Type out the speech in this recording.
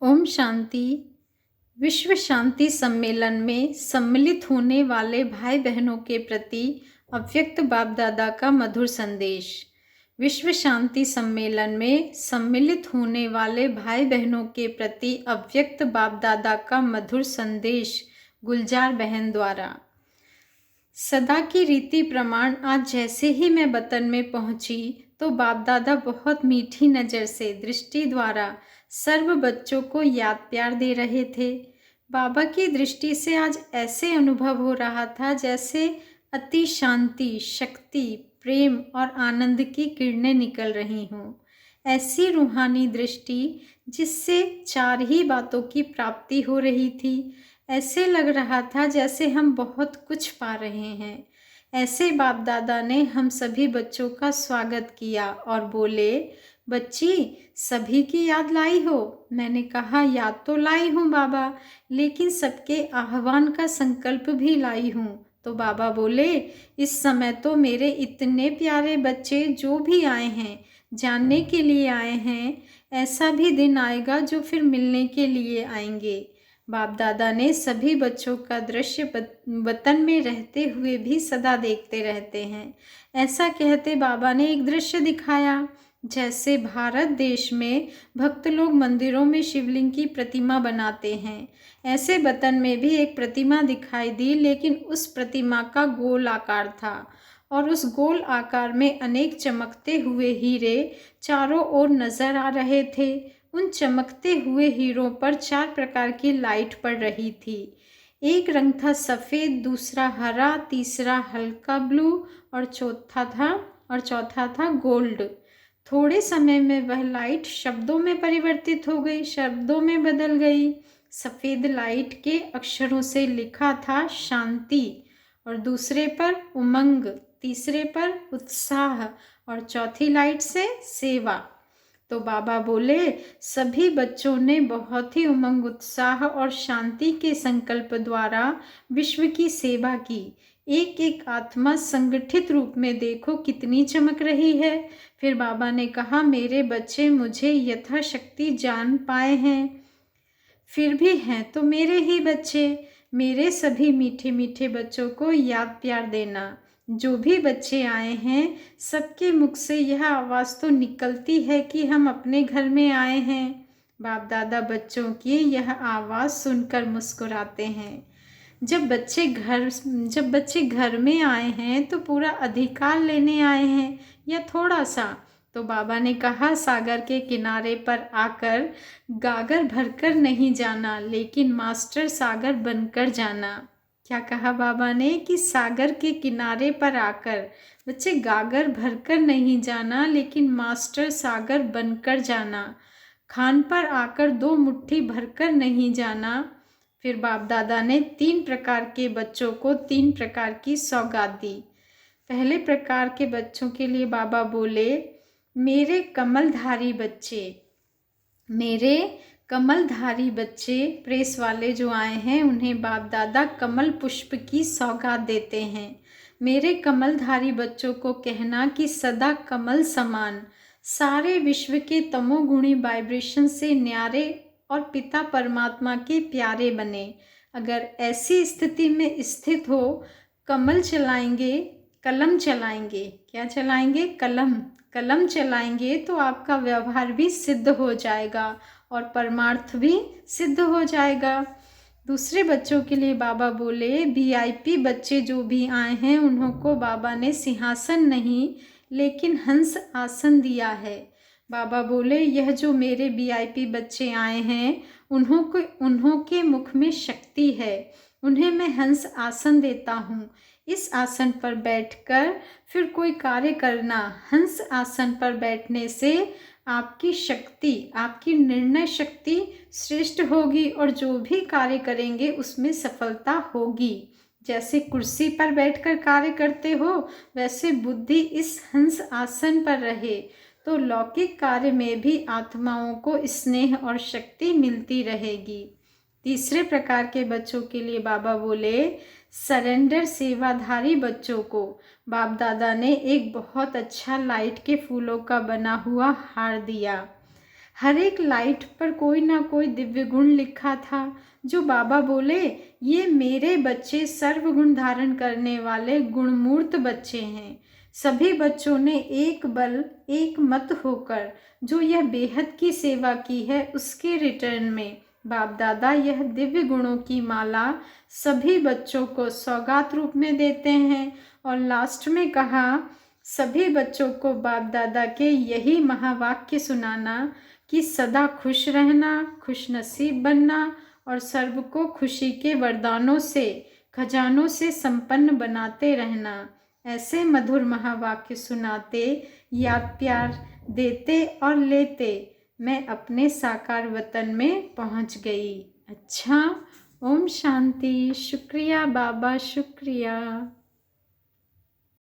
ओम शांति। विश्व शांति सम्मेलन में सम्मिलित होने वाले भाई बहनों के प्रति अव्यक्त बाप दादा का मधुर संदेश। विश्व शांति सम्मेलन में सम्मिलित होने वाले भाई बहनों के प्रति अव्यक्त बाप दादा का मधुर संदेश गुलजार बहन द्वारा। सदा की रीति प्रमाण आज जैसे ही मैं वतन में पहुंची तो बाप दादा बहुत मीठी नज़र से दृष्टि द्वारा सर्व बच्चों को याद प्यार दे रहे थे। बाबा की दृष्टि से आज ऐसे अनुभव हो रहा था जैसे अति शांति, शक्ति, प्रेम और आनंद की किरणें निकल रही हों। ऐसी रूहानी दृष्टि जिससे चार ही बातों की प्राप्ति हो रही थी। ऐसे लग रहा था जैसे हम बहुत कुछ पा रहे हैं। ऐसे बाप दादा ने हम सभी बच्चों का स्वागत किया और बोले, बच्ची सभी की याद लाई हो? मैंने कहा, याद तो लाई हूँ बाबा, लेकिन सबके आह्वान का संकल्प भी लाई हूँ। तो बाबा बोले, इस समय तो मेरे इतने प्यारे बच्चे जो भी आए हैं, जानने के लिए आए हैं, ऐसा भी दिन आएगा जो फिर मिलने के लिए आएंगे। बाप दादा ने सभी बच्चों का दृश्य वतन में रहते हुए भी सदा देखते रहते हैं। ऐसा कहते बाबा ने एक दृश्य दिखाया, जैसे भारत देश में भक्त लोग मंदिरों में शिवलिंग की प्रतिमा बनाते हैं, ऐसे वतन में भी एक प्रतिमा दिखाई दी, लेकिन उस प्रतिमा का गोल आकार था और उस गोल आकार में अनेक चमकते हुए हीरे चारों ओर नजर आ रहे थे। उन चमकते हुए हीरों पर 4 प्रकार की लाइट पड़ रही थी। एक रंग था सफ़ेद, दूसरा हरा, तीसरा हल्का ब्लू और चौथा था गोल्ड। थोड़े समय में वह लाइट शब्दों में परिवर्तित हो गई, शब्दों में बदल गई। सफ़ेद लाइट के अक्षरों से लिखा था शांति और दूसरे पर उमंग, तीसरे पर उत्साह और चौथी लाइट से सेवा। तो बाबा बोले, सभी बच्चों ने बहुत ही उमंग, उत्साह और शांति के संकल्प द्वारा विश्व की सेवा की। एक एक आत्मा संगठित रूप में देखो कितनी चमक रही है। फिर बाबा ने कहा, मेरे बच्चे मुझे यथाशक्ति जान पाए हैं, फिर भी हैं तो मेरे ही बच्चे। मेरे सभी मीठे मीठे बच्चों को याद प्यार देना। जो भी बच्चे आए हैं, सबके मुख से यह आवाज़ तो निकलती है कि हम अपने घर में आए हैं। बाप दादा बच्चों की यह आवाज़ सुनकर मुस्कुराते हैं। जब बच्चे घर में आए हैं तो पूरा अधिकार लेने आए हैं या थोड़ा सा? तो बाबा ने कहा, सागर के किनारे पर आकर गागर भरकर नहीं जाना, लेकिन मास्टर सागर बनकर जाना। क्या कहा बाबा ने कि सागर के किनारे पर आकर बच्चे गागर भरकर नहीं जाना, लेकिन मास्टर सागर बनकर जाना। खान पर आकर 2 मुट्ठी भरकर नहीं जाना। फिर बाप दादा ने 3 प्रकार के बच्चों को 3 प्रकार की सौगात दी। पहले प्रकार के बच्चों के लिए बाबा बोले, मेरे कमलधारी बच्चे प्रेस वाले जो आए हैं, उन्हें बाप दादा कमल पुष्प की सौगात देते हैं। मेरे कमलधारी बच्चों को कहना कि सदा कमल समान सारे विश्व के तमोगुणी वाइब्रेशन से न्यारे और पिता परमात्मा के प्यारे बने। अगर ऐसी स्थिति में स्थित हो, कलम चलाएंगे। क्या चलाएंगे? कलम चलाएंगे तो आपका व्यवहार भी सिद्ध हो जाएगा और परमार्थ भी सिद्ध हो जाएगा। दूसरे बच्चों के लिए बाबा बोले, VIP बच्चे जो भी आए हैं, उन्हों को बाबा ने सिंहासन नहीं लेकिन हंस आसन दिया है। बाबा बोले, यह जो मेरे VIP बच्चे आए हैं, उन्हों के मुख में शक्ति है, उन्हें मैं हंस आसन देता हूँ। इस आसन पर बैठकर फिर कोई कार्य करना। हंस आसन पर बैठने से आपकी शक्ति, आपकी निर्णय शक्ति श्रेष्ठ होगी और जो भी कार्य करेंगे उसमें सफलता होगी। जैसे कुर्सी पर बैठकर कार्य करते हो, वैसे बुद्धि इस हंस आसन पर रहे तो लौकिक कार्य में भी आत्माओं को स्नेह और शक्ति मिलती रहेगी। तीसरे प्रकार के बच्चों के लिए बाबा बोले, सरेंडर सेवाधारी बच्चों को बाप दादा ने एक बहुत अच्छा लाइट के फूलों का बना हुआ हार दिया। हर एक लाइट पर कोई ना कोई दिव्य गुण लिखा था, जो बाबा बोले, ये मेरे बच्चे सर्वगुण धारण करने वाले गुणमूर्त बच्चे हैं। सभी बच्चों ने एक बल एक मत होकर जो यह बेहद की सेवा की है, उसके रिटर्न में बाप दादा यह दिव्य गुणों की माला सभी बच्चों को सौगात रूप में देते हैं। और लास्ट में कहा, सभी बच्चों को बाप दादा के यही महावाक्य सुनाना कि सदा खुश रहना, खुश नसीब बनना और सर्व को खुशी के वरदानों से, खजानों से संपन्न बनाते रहना। ऐसे मधुर महावाक्य सुनाते, याद प्यार देते और लेते मैं अपने साकार वतन में पहुंच गई। अच्छा, ओम शांति। शुक्रिया बाबा, शुक्रिया।